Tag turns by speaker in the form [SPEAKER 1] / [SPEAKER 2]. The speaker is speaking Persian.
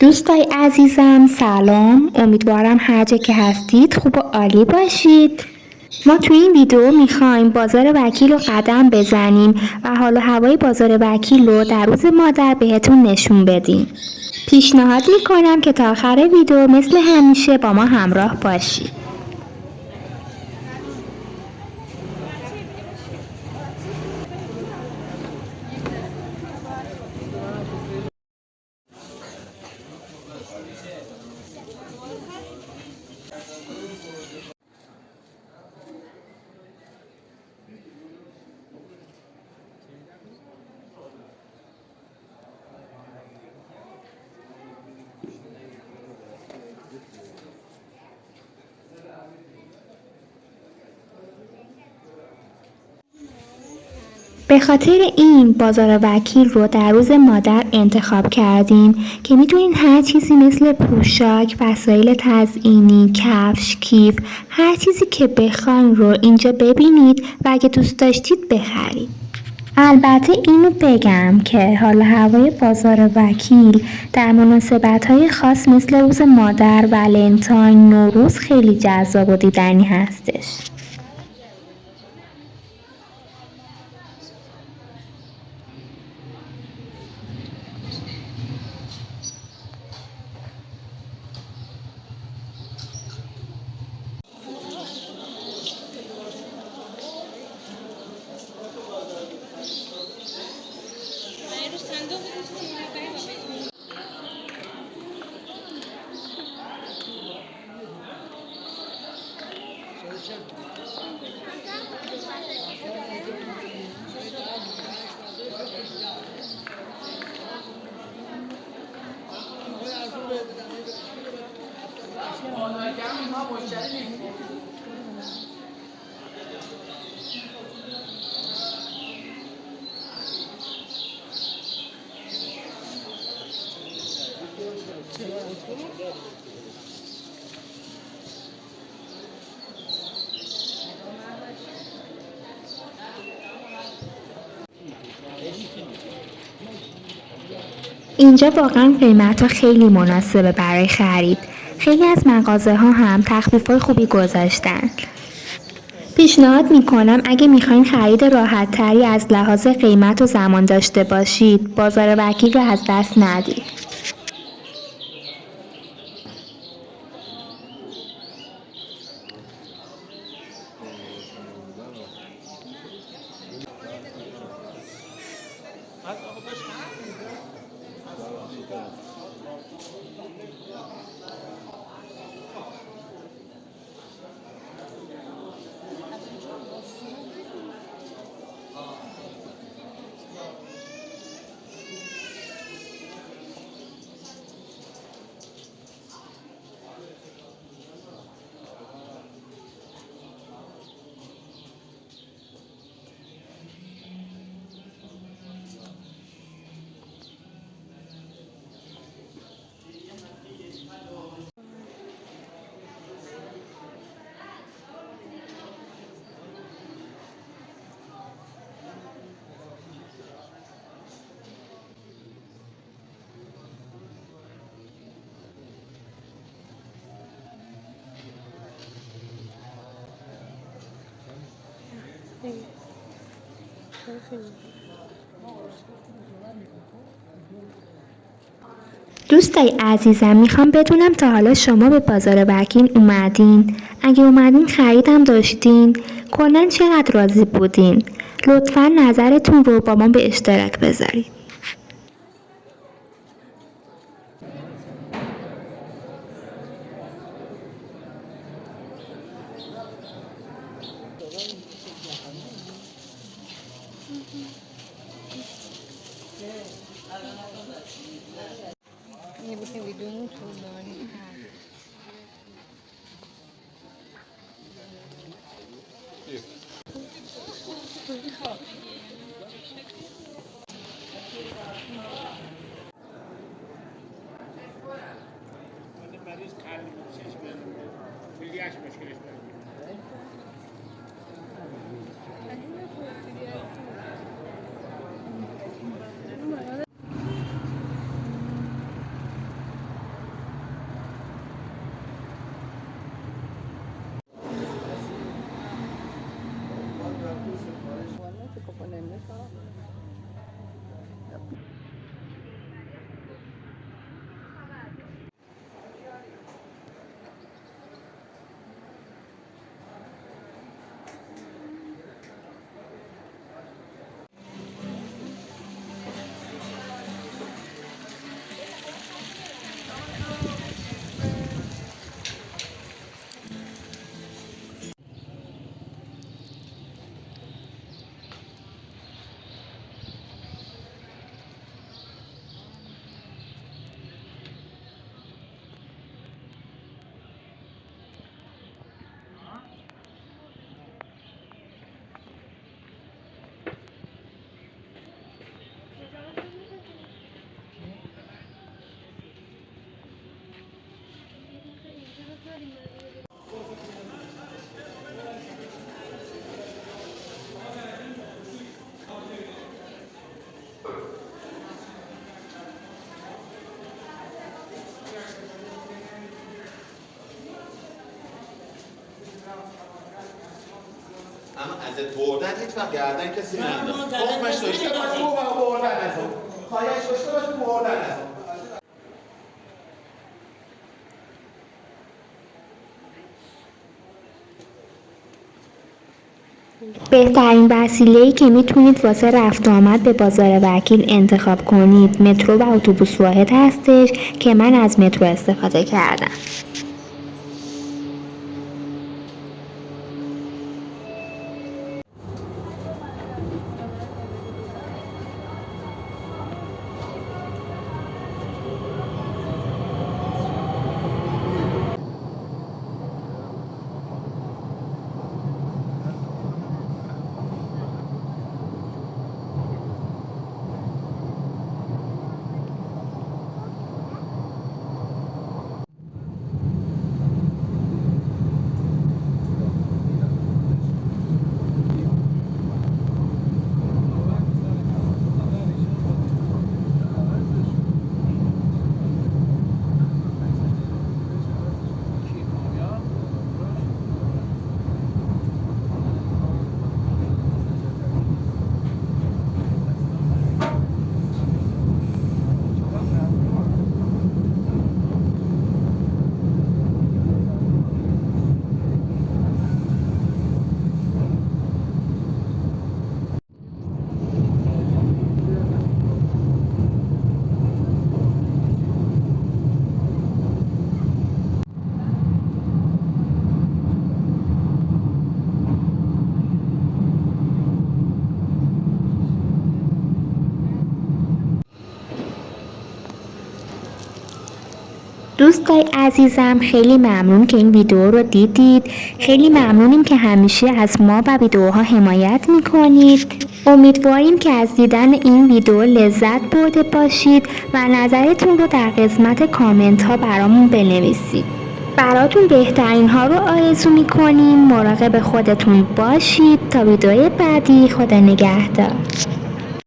[SPEAKER 1] دوستای عزیزم سلام، امیدوارم هر جا که هستید خوب و عالی باشید. ما تو این ویدیو میخوایم بازار وکیل رو قدم بزنیم و حال و هوای بازار وکیل رو در روز مادر بهتون نشون بدیم. پیشنهاد میکنم که تا آخر ویدیو مثل همیشه با ما همراه باشید. به خاطر این بازار وکیل رو در روز مادر انتخاب کردیم که میتونین هر چیزی مثل پوشاک، وسایل تزیینی، کفش، کیف، هر چیزی که بخواین رو اینجا ببینید و اگه دوست داشتید بخرید. البته اینو بگم که حال هوای بازار وکیل در مناسبت‌های خاص مثل روز مادر، ولنتاین، نوروز خیلی جذاب و دیدنی هستش. اینجا واقعا قیمت‌ها خیلی مناسبه برای خرید. خیلی از مغازه‌ها هم تخفیف‌های خوبی گذاشتن. پیشنهاد میکنم اگه میخواین خرید راحت تری از لحاظ قیمت و زمان داشته باشید، بازار وکیل رو از دست ندید. دوستای عزیزم میخوام بدونم تا حالا شما به بازار وکیل اومدین؟ اگه اومدین خریدم داشتین؟ کلاً چقدر راضی بودین؟ لطفاً نظرتون رو با ما به اشتراک بذارید.
[SPEAKER 2] اما ازت بردن هیچ وقت گردن کسی نمیداد. تخمش داشته باش تو بردن از اون. خواهیش داشته باش بردن از اون.
[SPEAKER 1] بهترین وسیله‌ای که میتونید واسه رفت آمد به بازار وکیل انتخاب کنید مترو و اتوبوس واحد هستش که من از مترو استفاده کردم. دوستای عزیزم خیلی ممنون که این ویدیو رو دیدید. خیلی ممنونیم که همیشه از ما و ویدیوها حمایت میکنید. امیدواریم که از دیدن این ویدیو لذت برده باشید و نظرتون رو در قسمت کامنت ها برامون بنویسید. براتون بهترین ها رو آرزو میکنیم. مراقب خودتون باشید. تا ویدیو بعدی، خدا نگهدار.